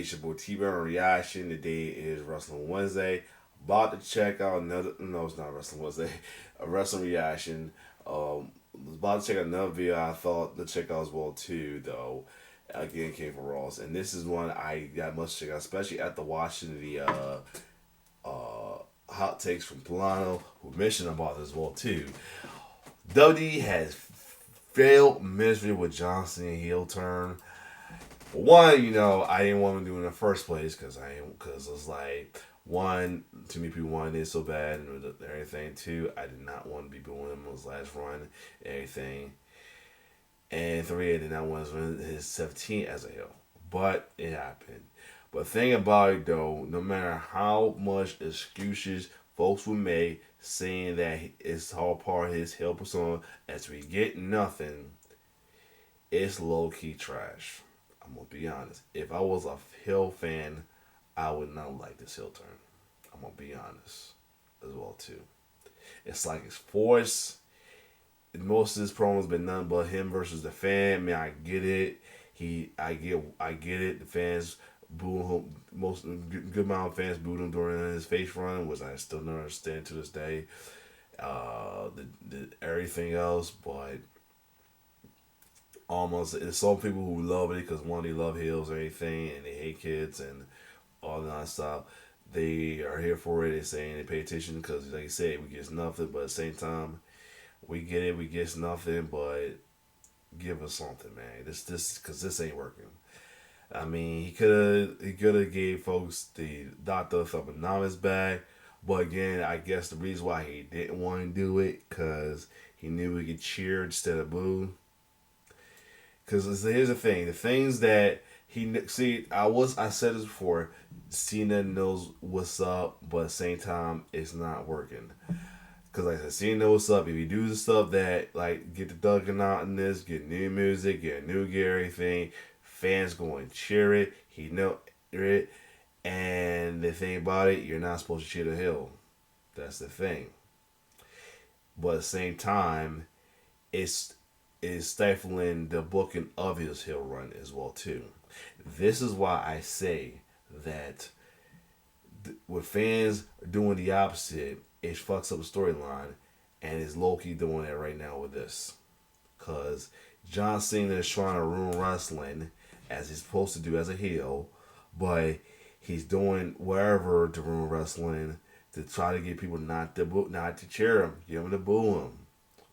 it's your boy T-Bone Reaction. Today is Wrestling Wednesday. About to check out another. No, it's not Wrestling Wednesday. A Wrestling Reaction. Was about to check out another video I thought to check out as well too. Though, again came from Ross, and this is one I got much to check out, especially after watching the hot takes from Polano, who mentioned about this as well too. WWE has failed miserably with John Cena heel turn. One, I didn't want him to do it in the first place because it's like, one, too many people wanted it so bad and everything. Two, I did not want to be doing him on his last run, everything. And three, I did not want to win his 17 as a heel. But it happened. But the thing about it though, no matter how much excuses folks would make saying that it's all part of his heel persona, as we get nothing, it's low-key trash. I'm going to be honest. If I was a heel fan, I would not like this heel turn. I'm going to be honest as well too. It's like it's forced. Most of his promos been nothing but him versus the fan. Man, I get it. I get it. The fans booed him. Most good amount of fans booed him during his face run, which I still don't understand to this day. The everything else, but almost there's some people who love it because one, they love heels or anything, and they hate kids and all that stuff. They are here for it. They're saying they pay attention because, like you said, we get nothing, but at the same time, we get it. We get nothing, but give us something, man. This because this ain't working. I mean, he could have gave folks the Doctor Thugonomics back, but again, I guess the reason why he didn't want to do it because he knew he could cheer instead of boo. Because here's the thing: the things that I said this before. Cena knows what's up, but at the same time, it's not working. Because like I said, Cena knows what's up. If you do the stuff that like get the Duggan out in this, get new music, get new gear, everything, fans go and cheer it. He know it, and the thing about it, you're not supposed to cheer the heel. That's the thing. But at the same time, it's stifling the booking of his heel run as well too. This is why I say that with fans doing the opposite, it fucks up the storyline, and is low-key doing that right now with this. Because John Cena is trying to ruin wrestling as he's supposed to do as a heel, but he's doing whatever to ruin wrestling to try to get people not to cheer him, get him to boo him.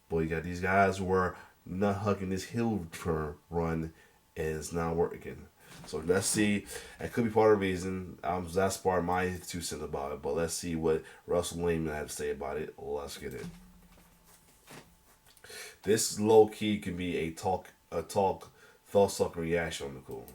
But you got these guys who are not hugging this heel turn run, and it's not working. So let's see. It could be part of the reason. That's part of my 2 cents about it. But let's see what Russell Lehman had to say about it. Let's get it. This low key can be a thought sucker reaction on the cool.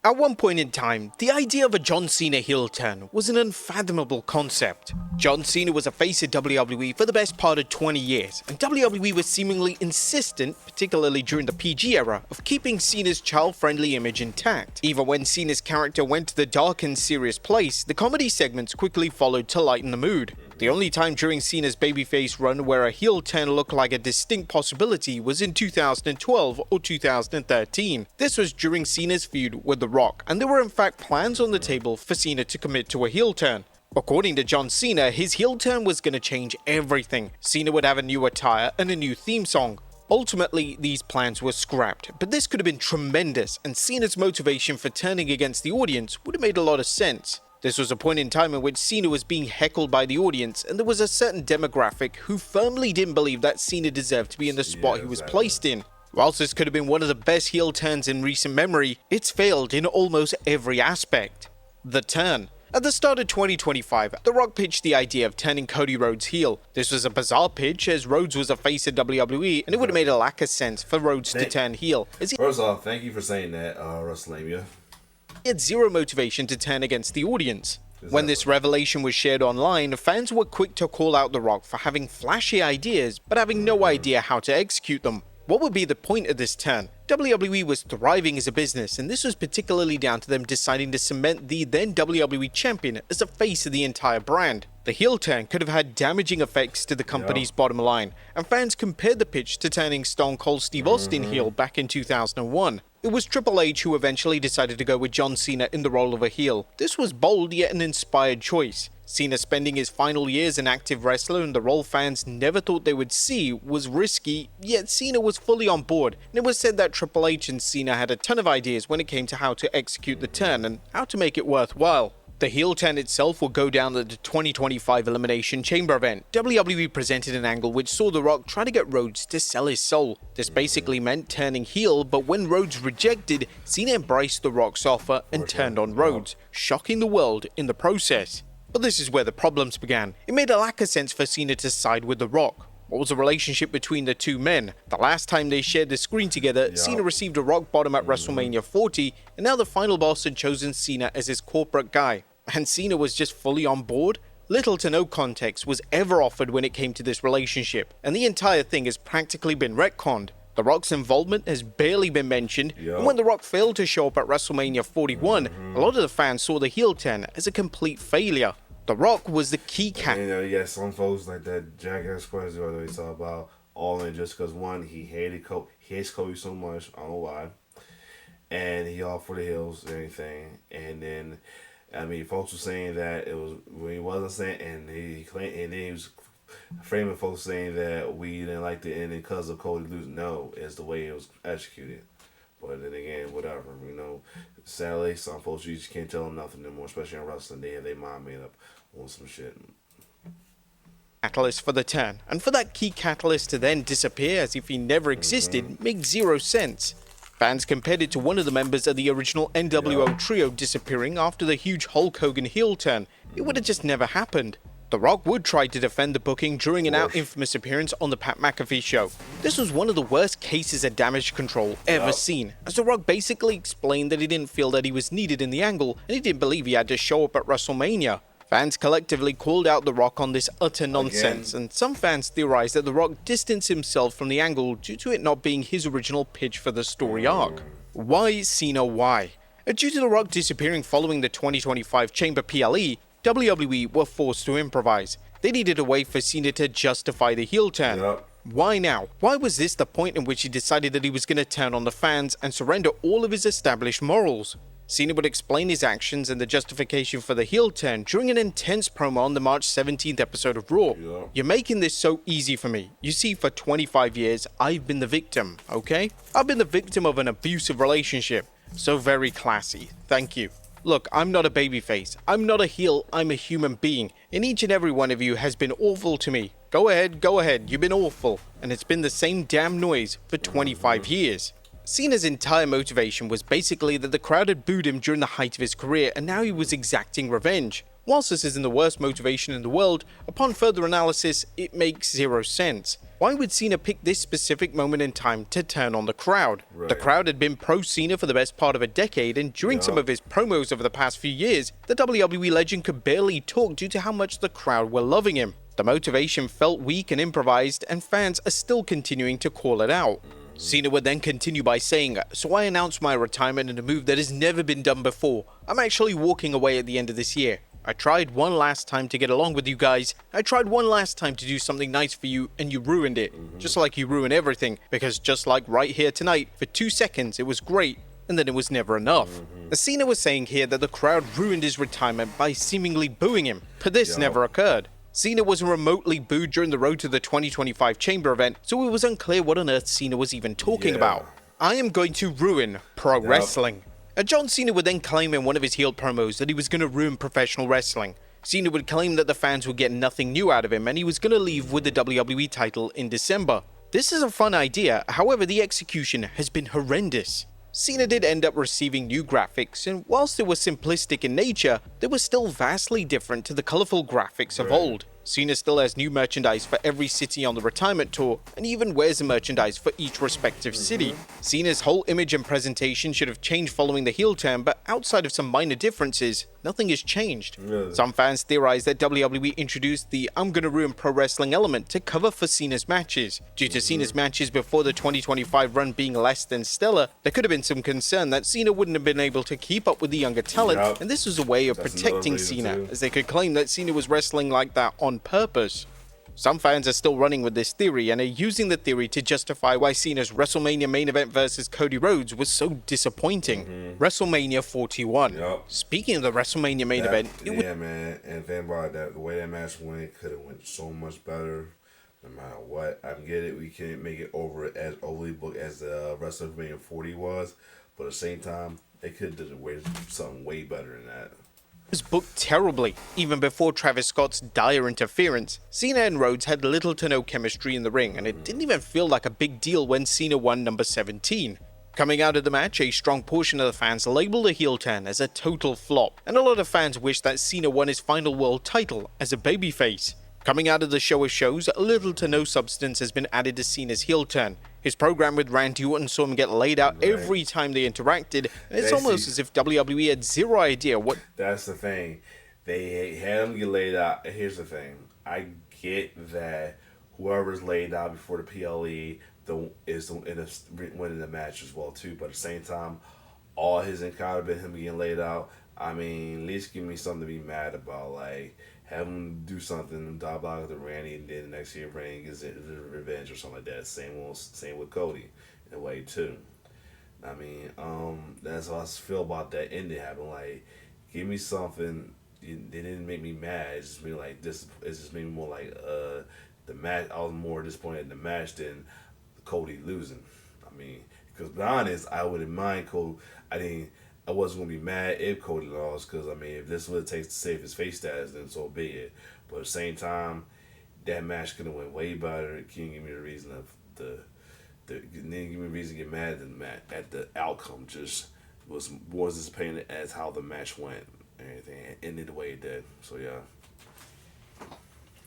At one point in time, the idea of a John Cena heel turn was an unfathomable concept. John Cena was a face of WWE for the best part of 20 years, and WWE was seemingly insistent, particularly during the PG era, of keeping Cena's child-friendly image intact. Even when Cena's character went to the dark and serious place, the comedy segments quickly followed to lighten the mood. The only time during Cena's babyface run where a heel turn looked like a distinct possibility was in 2012 or 2013. This was during Cena's feud with The Rock, and there were in fact plans on the table for Cena to commit to a heel turn. According to John Cena, his heel turn was going to change everything. Cena would have a new attire and a new theme song. Ultimately, these plans were scrapped, but this could have been tremendous, and Cena's motivation for turning against the audience would have made a lot of sense. This was a point in time in which Cena was being heckled by the audience, and there was a certain demographic who firmly didn't believe that Cena deserved to be in the spot he was placed in. Whilst this could have been one of the best heel turns in recent memory, it's failed in almost every aspect. The turn. At the start of 2025, The Rock pitched the idea of turning Cody Rhodes heel. This was a bizarre pitch, as Rhodes was a face of WWE, and it would have made a lack of sense for Rhodes to turn heel. First off, thank you for saying that, WrestleMania. He had zero motivation to turn against the audience. When this revelation was shared online, fans were quick to call out The Rock for having flashy ideas, but having no idea how to execute them. What would be the point of this turn? WWE was thriving as a business, and this was particularly down to them deciding to cement the then WWE champion as a face of the entire brand. The heel turn could have had damaging effects to the company's bottom line, and fans compared the pitch to turning Stone Cold Steve Austin heel back in 2001. It was Triple H who eventually decided to go with John Cena in the role of a heel. This was bold yet an inspired choice. Cena spending his final years an active wrestler in the role fans never thought they would see was risky, yet Cena was fully on board, and it was said that Triple H and Cena had a ton of ideas when it came to how to execute the turn and how to make it worthwhile. The heel turn itself will go down at the 2025 Elimination Chamber event. WWE presented an angle which saw The Rock try to get Rhodes to sell his soul. This basically meant turning heel, but when Rhodes rejected, Cena embraced The Rock's offer and turned on Rhodes, shocking the world in the process. But this is where the problems began. It made a lack of sense for Cena to side with The Rock. What was the relationship between the two men? The last time they shared the screen together, Cena received a rock bottom at WrestleMania 40, and now the final boss had chosen Cena as his corporate guy. And Cena was just fully on board? Little to no context was ever offered when it came to this relationship, and the entire thing has practically been retconned. The Rock's involvement has barely been mentioned, and when The Rock failed to show up at WrestleMania 41, a lot of the fans saw the heel turn as a complete failure. The Rock was the key cat. You got some folks like that Jackass Question where they talk about all in just because one, he hates Kobe so much, I don't know why, and he all for the heels and everything, and then folks were saying that it was when he wasn't saying, and he claimed, and then he was framing folks saying that we didn't like the ending because of Cody losing. No, it's the way it was executed. But then again, whatever, sadly, some folks, you just can't tell them nothing anymore, especially in wrestling. They have their mind made up on some shit. Catalyst for the turn, and for that key catalyst to then disappear as if he never existed makes zero sense. Fans compared it to one of the members of the original NWO trio disappearing after the huge Hulk Hogan heel turn. It would have just never happened. The Rock would try to defend the booking during an infamous appearance on the Pat McAfee show. This was one of the worst cases of damage control ever seen, as The Rock basically explained that he didn't feel that he was needed in the angle, and he didn't believe he had to show up at WrestleMania. Fans collectively called out The Rock on this utter nonsense, and some fans theorized that The Rock distanced himself from the angle due to it not being his original pitch for the story arc. Why Cena why? Due to The Rock disappearing following the 2025 Chamber PLE, WWE were forced to improvise. They needed a way for Cena to justify the heel turn. Why now? Why was this the point in which he decided that he was going to turn on the fans and surrender all of his established morals? Cena would explain his actions and the justification for the heel turn during an intense promo on the March 17th episode of Raw. You're making this so easy for me. You see, for 25 years, I've been the victim, okay? I've been the victim of an abusive relationship. So very classy. Thank you. Look, I'm not a babyface. I'm not a heel. I'm a human being. And each and every one of you has been awful to me. Go ahead. You've been awful. And it's been the same damn noise for 25 years. Cena's entire motivation was basically that the crowd had booed him during the height of his career and now he was exacting revenge. Whilst this isn't the worst motivation in the world, upon further analysis, it makes zero sense. Why would Cena pick this specific moment in time to turn on the crowd? The crowd had been pro-Cena for the best part of a decade, and during some of his promos over the past few years, the WWE legend could barely talk due to how much the crowd were loving him. The motivation felt weak and improvised, and fans are still continuing to call it out. Cena would then continue by saying, "So I announced my retirement in a move that has never been done before. I'm actually walking away at the end of this year. I tried one last time to get along with you guys. I tried one last time to do something nice for you, and you ruined it. Just like you ruin everything, because just like right here tonight, for 2 seconds it was great, and then it was never enough." Cena was saying here that the crowd ruined his retirement by seemingly booing him, but this never occurred. Cena wasn't remotely booed during the road to the 2025 Chamber event, so it was unclear what on earth Cena was even talking about. I am going to ruin pro wrestling. John Cena would then claim in one of his heel promos that he was going to ruin professional wrestling. Cena would claim that the fans would get nothing new out of him and he was going to leave with the WWE title in December. This is a fun idea, however the execution has been horrendous. Cena did end up receiving new graphics, and whilst they were simplistic in nature, they were still vastly different to the colourful graphics of old. Cena still has new merchandise for every city on the retirement tour, and even wears the merchandise for each respective city. Cena's whole image and presentation should have changed following the heel turn, but outside of some minor differences, nothing has changed. Really? Some fans theorize that WWE introduced the "I'm gonna ruin pro wrestling" element to cover for Cena's matches. Due to Cena's matches before the 2025 run being less than stellar, there could have been some concern that Cena wouldn't have been able to keep up with the younger talent, Yep. and this was a way of That's protecting another reason Cena, too. as they could claim that Cena was wrestling like that on purpose. Some fans are still running with this theory and are using the theory to justify why Cena's WrestleMania main event versus Cody Rhodes was so disappointing. WrestleMania 41. Yep. Speaking of the WrestleMania main event, it was Yeah, man. And think about that. The way that match went could have went so much better. No matter what, I get it. We can't make it over as overly booked as the WrestleMania 40 was, but at the same time, they could have did something way better than that. was booked terribly. Even before Travis Scott's dire interference, Cena and Rhodes had little to no chemistry in the ring, and it didn't even feel like a big deal when Cena won number 17. Coming out of the match, a strong portion of the fans labeled the heel turn as a total flop, and a lot of fans wished that Cena won his final world title as a babyface. Coming out of the show of shows, little to no substance has been added to Cena's heel turn. His program with Randy Orton saw him get laid out every time they interacted, and it's almost as if WWE had zero idea what... That's the thing. They had him get laid out. Here's the thing. I get that whoever's laid out before the PLE is winning the match as well too. But at the same time, all his encounter been him getting laid out. I mean, at least give me something to be mad about. Like, have him do something, diabolical to Randy, and then the next year Randy gets revenge or something like that. Same with Cody in a way too. I mean, that's how I feel about that ending happening. Like, give me something. They didn't make me mad. It's just made me like this. It's just made me more like the match. I was more disappointed in the match than Cody losing. I mean, because to be honest, I wouldn't mind Cody. I wasn't gonna be mad if Cody lost, because I mean, if this is what it takes to save his face status, then so be it. But at the same time, that match could have went way better. It can't give me the reason didn't give me a reason to get mad at the outcome. Just was more disappointed as how the match went and everything ended the way it did. So yeah.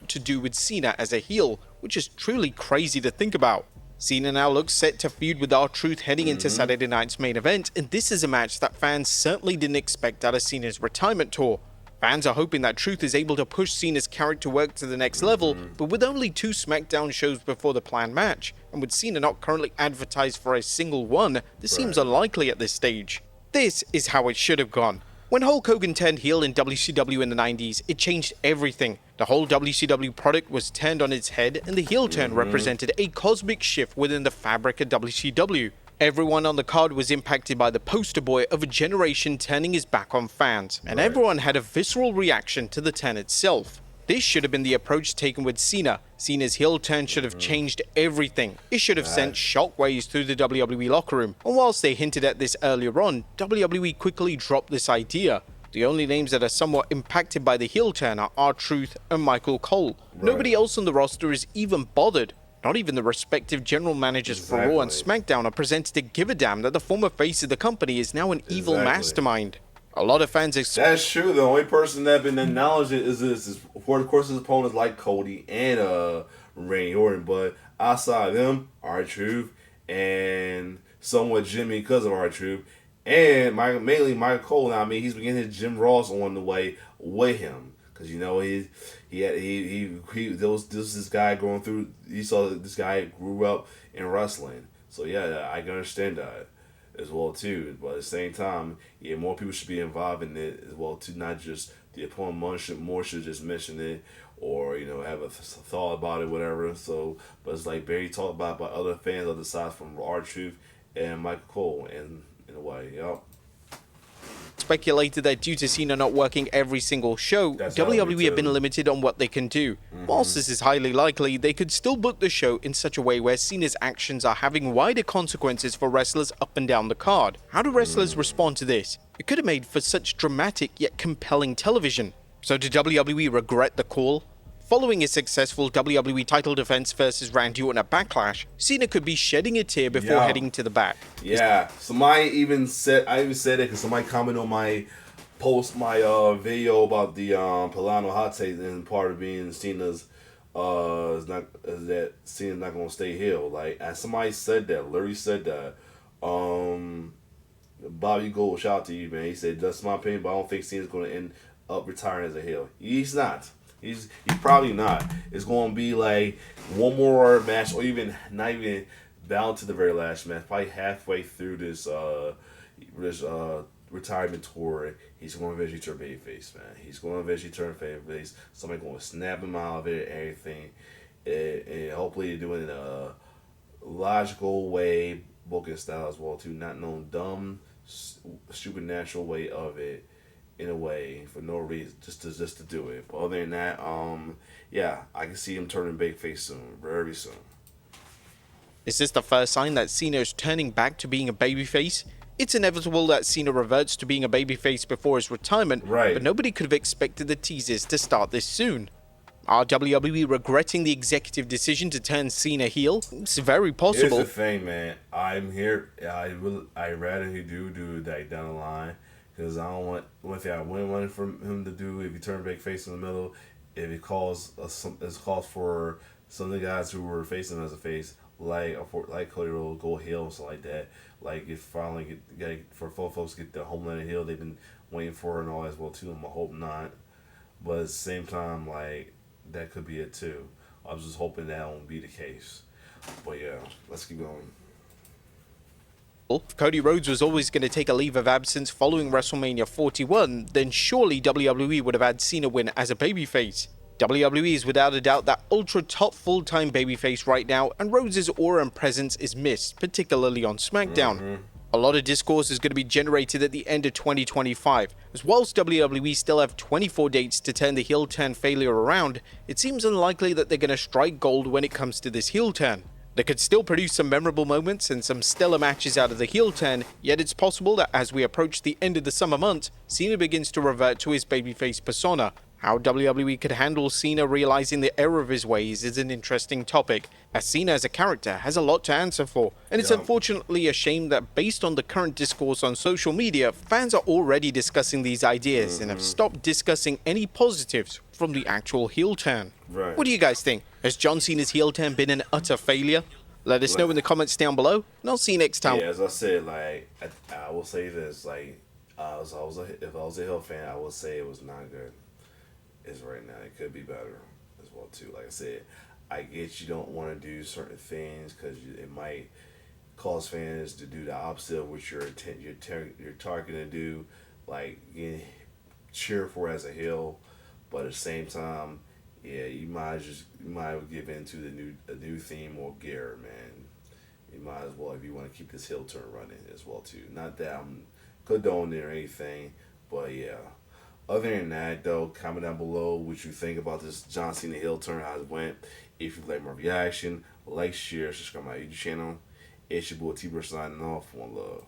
to do with Cena as a heel, which is truly crazy to think about. Cena now looks set to feud with R-Truth heading into Saturday night's main event, and this is a match that fans certainly didn't expect out of Cena's retirement tour. Fans are hoping that Truth is able to push Cena's character work to the next level, but with only 2 SmackDown shows before the planned match, and with Cena not currently advertised for a single one, this seems unlikely at this stage. This is how it should have gone. When Hulk Hogan turned heel in WCW in the 90s, it changed everything. The whole WCW product was turned on its head, and the heel turn represented a cosmic shift within the fabric of WCW. Everyone on the card was impacted by the poster boy of a generation turning his back on fans, and everyone had a visceral reaction to the turn itself. This should have been the approach taken with Cena. Cena's heel turn should have changed everything. It should have sent shockwaves through the WWE locker room. And whilst they hinted at this earlier on, WWE quickly dropped this idea. The only names that are somewhat impacted by the heel turn are R-Truth and Michael Cole. Nobody else on the roster is even bothered. Not even the respective general managers for Raw and SmackDown are presented to give a damn that the former face of the company is now an evil mastermind. A lot of fans That's true. The only person that been acknowledged is of course his opponents like Cody and Randy Orton, but outside of them, R-Truth and somewhat Jimmy because of R-Truth, and mainly Michael Cole. Now, I mean, he's been getting his Jim Ross on the way with him, because you know this guy going through. He saw that this guy grew up in wrestling, so yeah, I can understand that as well too. But at the same time, yeah, more people should be involved in it as well too. Not just the opponent. More should just mention it, or have a thought about it, whatever. So, but it's like Barry talked about by other fans on the side from R-Truth and Michael Cole, and in a way, yep. speculated that due to Cena not working every single show, WWE have been limited on what they can do. Whilst this is highly likely, they could still book the show in such a way where Cena's actions are having wider consequences for wrestlers up and down the card. How do wrestlers respond to this? It could have made for such dramatic yet compelling television. So did WWE regret the call? Following a successful WWE title defense versus Randy Orton at Backlash, Cena could be shedding a tear before heading to the back. Yeah, somebody even said, I even said it because somebody commented on my post, my video about the Polano hot take, and part of being Cena's that Cena's not gonna stay heel. Like, and somebody said that, Larry said that. Bobby Gold, shout out to you, man. He said that's my opinion, but I don't think Cena's going to end up retiring as a heel. He's not. He's probably not. It's going to be like one more match, or even not even down to the very last match. Probably halfway through this retirement tour, he's going to eventually turn babyface, man. He's going to eventually turn babyface. Somebody going to snap him out of it, and everything, and hopefully do it in a logical way, booking style as well too. Not no dumb, supernatural way of it. In a way, for no reason, just to do it. But other than that, yeah, I can see him turning babyface soon, very soon. Is this the first sign that Cena is turning back to being a babyface? It's inevitable that Cena reverts to being a babyface before his retirement, Right. but nobody could have expected the teasers to start this soon. Are WWE regretting the executive decision to turn Cena heel? It's very possible. Here's the thing, man. I'm here. I rather he do that down the line, because I don't want one thing I wouldn't want for him to do if he turned babyface in the middle. If it calls for some of the guys who were facing him as a face, like Cody Rhodes, go heel and stuff like that. Like if finally for folks get the Homeland heel, they've been waiting for and all as well too. I hope not, but at the same time, like that could be it too. I was just hoping that won't be the case. But yeah, let's keep going. If Cody Rhodes was always going to take a leave of absence following WrestleMania 41, then surely WWE would have had Cena win as a babyface. WWE is without a doubt that ultra top full-time babyface right now, and Rhodes' aura and presence is missed, particularly on SmackDown. A lot of discourse is going to be generated at the end of 2025, as whilst WWE still have 24 dates to turn the heel turn failure around, it seems unlikely that they're going to strike gold when it comes to this heel turn. They could still produce some memorable moments and some stellar matches out of the heel turn, yet it's possible that as we approach the end of the summer months, Cena begins to revert to his babyface persona. How WWE could handle Cena realizing the error of his ways is an interesting topic, as Cena as a character has a lot to answer for, and it's unfortunately a shame that based on the current discourse on social media, fans are already discussing these ideas and have stopped discussing any positives from the actual heel turn. Right. What do you guys think? Has John Cena's heel turn been an utter failure? Let us know in the comments down below, and I'll see you next time. Yeah, as I said, like I will say this, like if I was a Hill fan, I would say it was not good. Is right now. It could be better as well too. Like I said, I get you don't want to do certain things because it might cause fans to do the opposite of what you're targeting to do, like cheer for as a heel. But at the same time, yeah, you might give in to the new theme or gear, man. You might as well if you want to keep this heel turn running as well too. Not that I'm condoning or anything, but yeah. Other than that, though, comment down below what you think about this John Cena heel turn, how it went. If you like my reaction, like, share, subscribe to my YouTube channel. It's your boy T-Bird signing off. One love.